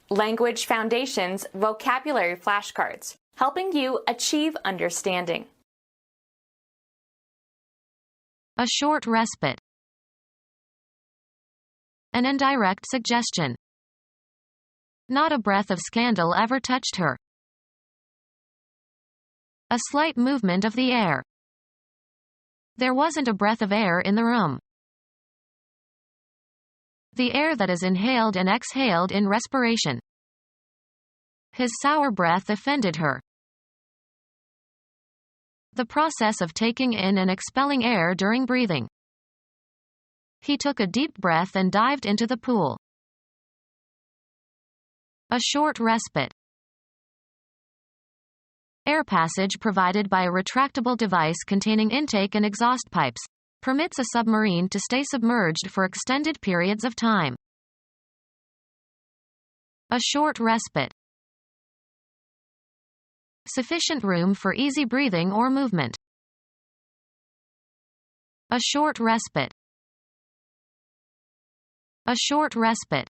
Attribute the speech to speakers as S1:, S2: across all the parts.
S1: Language Foundations Vocabulary Flashcards, helping you achieve understanding.
S2: A short respite. An indirect suggestion. Not a breath of scandal ever touched her. A slight movement of the air. There wasn't a breath of air in the room. The air that is inhaled and exhaled in respiration. His sour breath offended her. The process of taking in and expelling air during breathing. He took a deep breath and dived into the pool. A short respite. Air passage provided by a retractable device containing intake and exhaust pipes permits a submarine to stay submerged for extended periods of time. A short respite. Sufficient room for easy breathing or movement. A short respite. A short respite.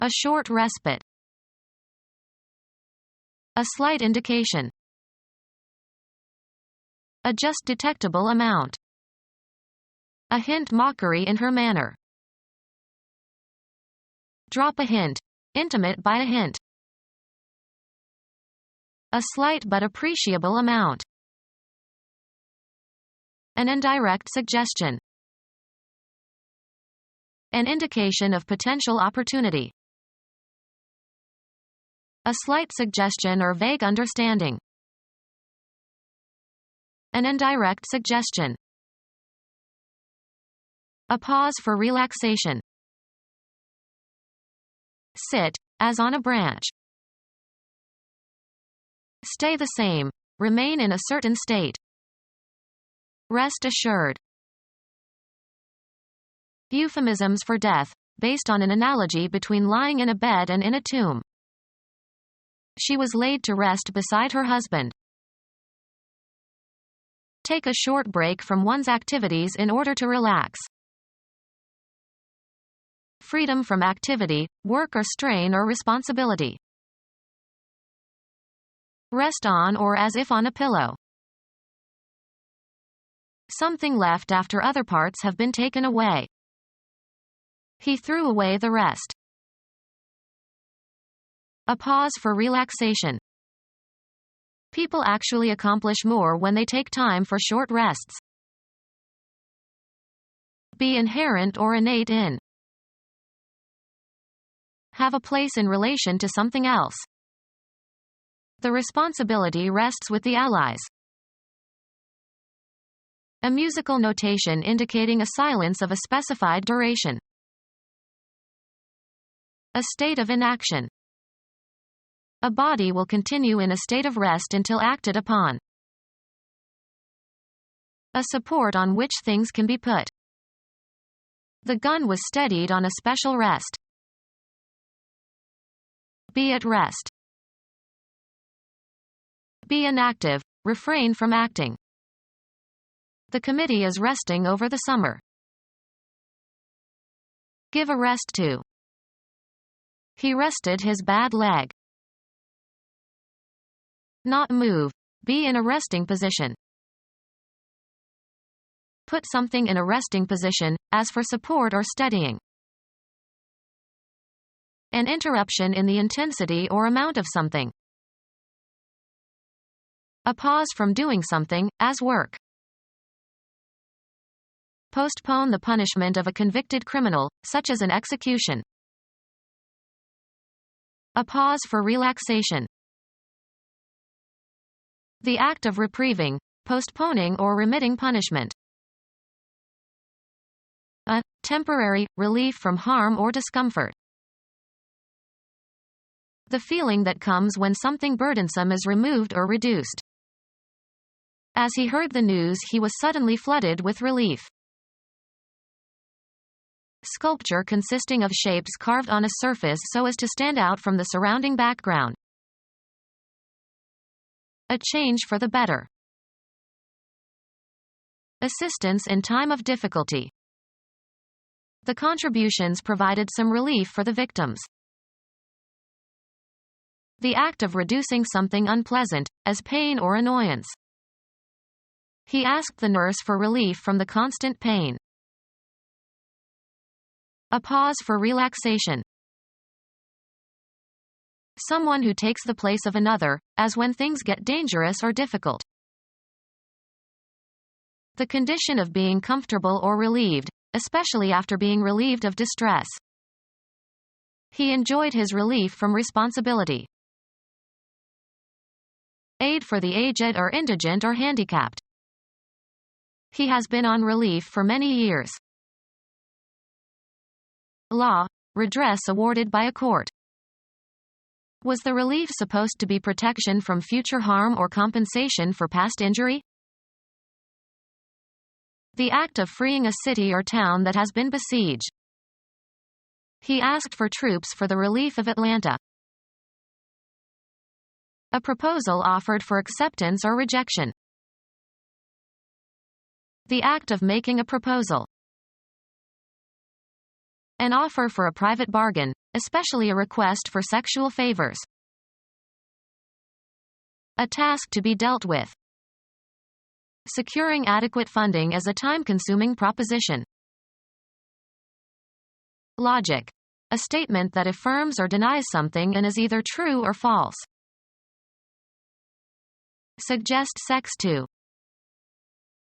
S2: A short respite. A slight indication. A just detectable amount. A hint mockery in her manner. Drop a hint. Intimate by a hint. A slight but appreciable amount. An indirect suggestion. An indication of potential opportunity. A slight suggestion or vague understanding. An indirect suggestion. A pause for relaxation. Sit, as on a branch. Stay the same. Remain in a certain state. Rest assured. Euphemisms for death, based on an analogy between lying in a bed and in a tomb. She was laid to rest beside her husband. Take a short break from one's activities in order to relax. Freedom from activity, work or strain or responsibility. Rest on or as if on a pillow. Something left after other parts have been taken away. He threw away the rest. A pause for relaxation. People actually accomplish more when they take time for short rests. Be inherent or innate in. Have a place in relation to something else. The responsibility rests with the allies. A musical notation indicating a silence of a specified duration. A state of inaction. A body will continue in a state of rest until acted upon. A support on which things can be put. The gun was steadied on a special rest. Be at rest. Be inactive, refrain from acting. The committee is resting over the summer. Give a rest to. He rested his bad leg. Not move. Be in a resting position. Put something in a resting position, as for support or steadying. An interruption in the intensity or amount of something. A pause from doing something, as work. Postpone the punishment of a convicted criminal, such as an execution. A pause for relaxation. The act of reprieving, postponing or remitting punishment. A temporary relief from harm or discomfort. The feeling that comes when something burdensome is removed or reduced. As he heard the news, he was suddenly flooded with relief. Sculpture consisting of shapes carved on a surface so as to stand out from the surrounding background. A change for the better. Assistance in time of difficulty. The contributions provided some relief for the victims. The act of reducing something unpleasant, as pain or annoyance. He asked the nurse for relief from the constant pain. A pause for relaxation. Someone who takes the place of another, as when things get dangerous or difficult. The condition of being comfortable or relieved, especially after being relieved of distress. He enjoyed his relief from responsibility. Aid for the aged or indigent or handicapped. He has been on relief for many years. Law, redress awarded by a court. Was the relief supposed to be protection from future harm or compensation for past injury? The act of freeing a city or town that has been besieged. He asked for troops for the relief of Atlanta. A proposal offered for acceptance or rejection. The act of making a proposal. An offer for a private bargain, especially a request for sexual favors. A task to be dealt with. Securing adequate funding is a time-consuming proposition. Logic. A statement that affirms or denies something and is either true or false. Suggest sex to.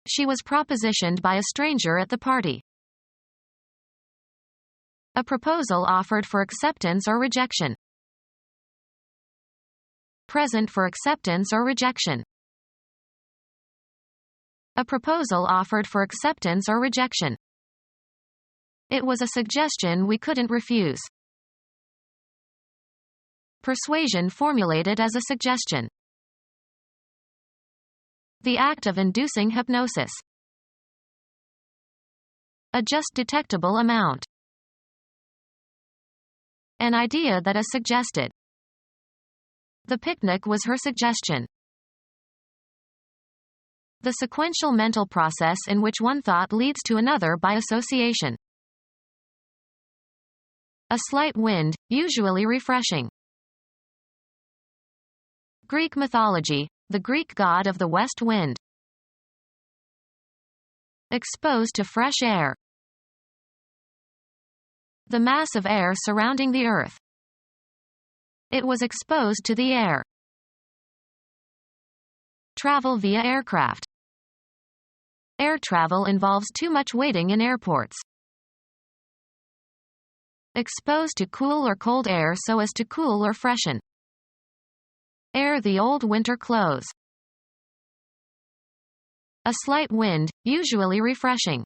S2: She was propositioned by a stranger at the party. A proposal offered for acceptance or rejection. Present for acceptance or rejection. A proposal offered for acceptance or rejection. It was a suggestion we couldn't refuse. Persuasion formulated as a suggestion. The act of inducing hypnosis. A just detectable amount. An idea that is suggested. The picnic was her suggestion. The sequential mental process in which one thought leads to another by association. A slight wind, usually refreshing. Greek mythology, the Greek god of the west wind. Exposed to fresh air. The mass of air surrounding the Earth. It was exposed to the air. Travel via aircraft. Air travel involves too much waiting in airports. Exposed to cool or cold air so as to cool or freshen. Air the old winter clothes. A slight wind, usually refreshing.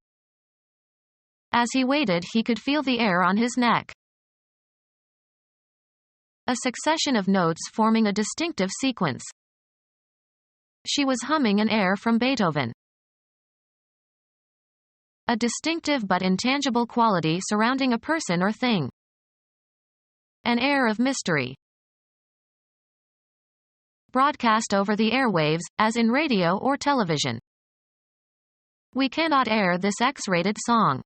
S2: As he waited, he could feel the air on his neck. A succession of notes forming a distinctive sequence. She was humming an air from Beethoven. A distinctive but intangible quality surrounding a person or thing. An air of mystery. Broadcast over the airwaves, as in radio or television. We cannot air this X-rated song.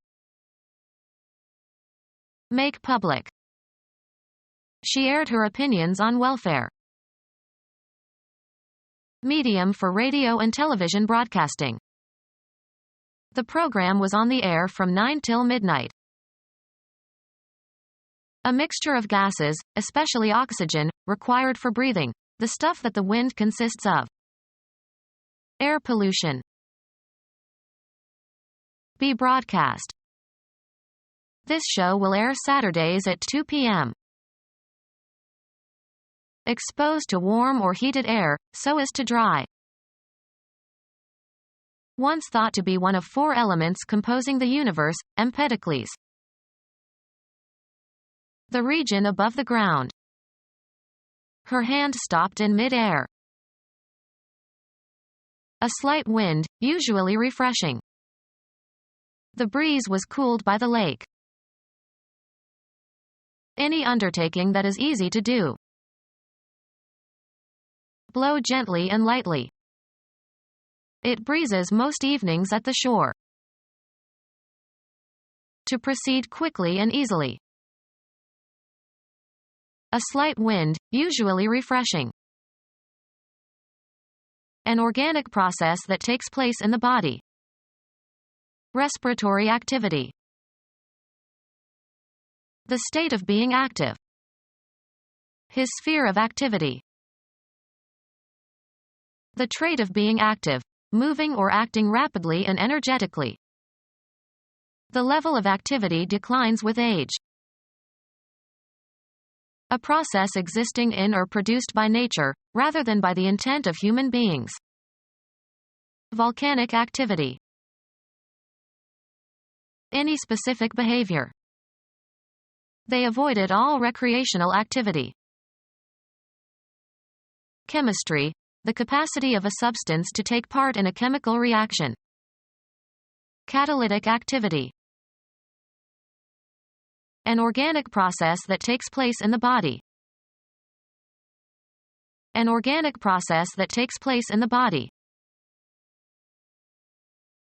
S2: Make public. She aired her opinions on welfare. Medium for radio and television broadcasting. The program was on the air from 9 till midnight. A mixture of gases, especially oxygen, required for breathing, the stuff that the wind consists of. Air pollution. Be broadcast. This show will air Saturdays at 2 p.m. Exposed to warm or heated air, so as to dry. Once thought to be one of 4 elements composing the universe, Empedocles. The region above the ground. Her hand stopped in mid-air. A slight wind, usually refreshing. The breeze was cooled by the lake. Any undertaking that is easy to do. Blow gently and lightly. It breezes most evenings at the shore. to proceed quickly and easily. A slight wind, usually refreshing. An organic process that takes place in the body. Respiratory activity. The state of being active. His sphere of activity. The trait of being active, moving or acting rapidly and energetically. The level of activity declines with age. A process existing in or produced by nature, rather than by the intent of human beings. Volcanic activity. Any specific behavior. They avoided all recreational activity. Chemistry, the capacity of a substance to take part in a chemical reaction. Catalytic activity. An organic process that takes place in the body. An organic process that takes place in the body.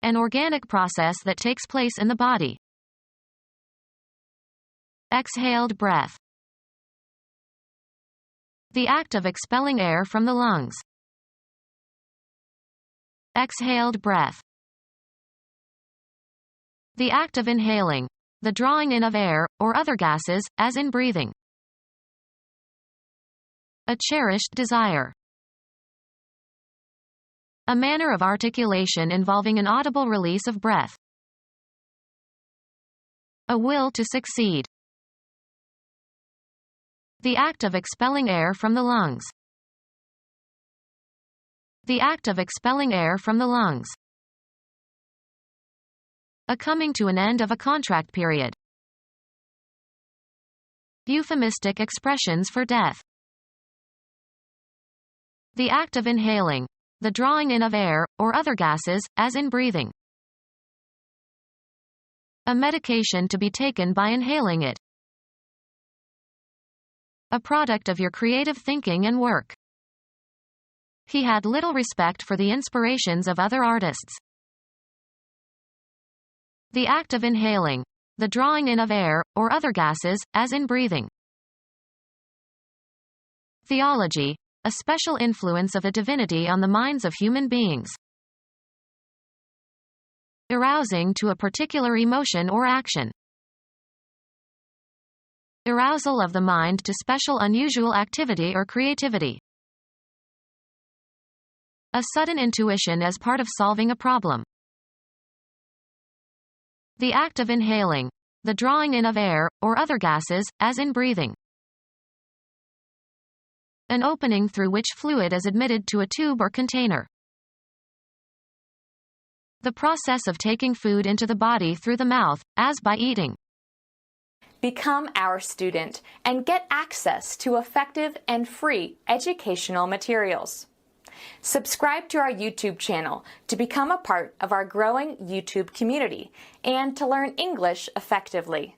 S2: An organic process that takes place in the body. Exhaled breath. The act of expelling air from the lungs. Exhaled breath. The act of inhaling. The drawing in of air, or other gases, as in breathing. A cherished desire. A manner of articulation involving an audible release of breath. A will to succeed. The act of expelling air from the lungs. The act of expelling air from the lungs. A coming to an end of a contract period. Euphemistic expressions for death. The act of inhaling. The drawing in of air, or other gases, as in breathing. A medication to be taken by inhaling it. A product of your creative thinking and work. He had little respect for the inspirations of other artists. The act of inhaling. The drawing in of air, or other gases, as in breathing. Theology. A special influence of a divinity on the minds of human beings. Arousing to a particular emotion or action. Arousal of the mind to special unusual activity or creativity. A sudden intuition as part of solving a problem. The act of inhaling. The drawing in of air, or other gases, as in breathing. An opening through which fluid is admitted to a tube or container. The process of taking food into the body through the mouth, as by eating.
S1: Become our student and get access to effective and free educational materials. Subscribe to our YouTube channel to become a part of our growing YouTube community and to learn English effectively.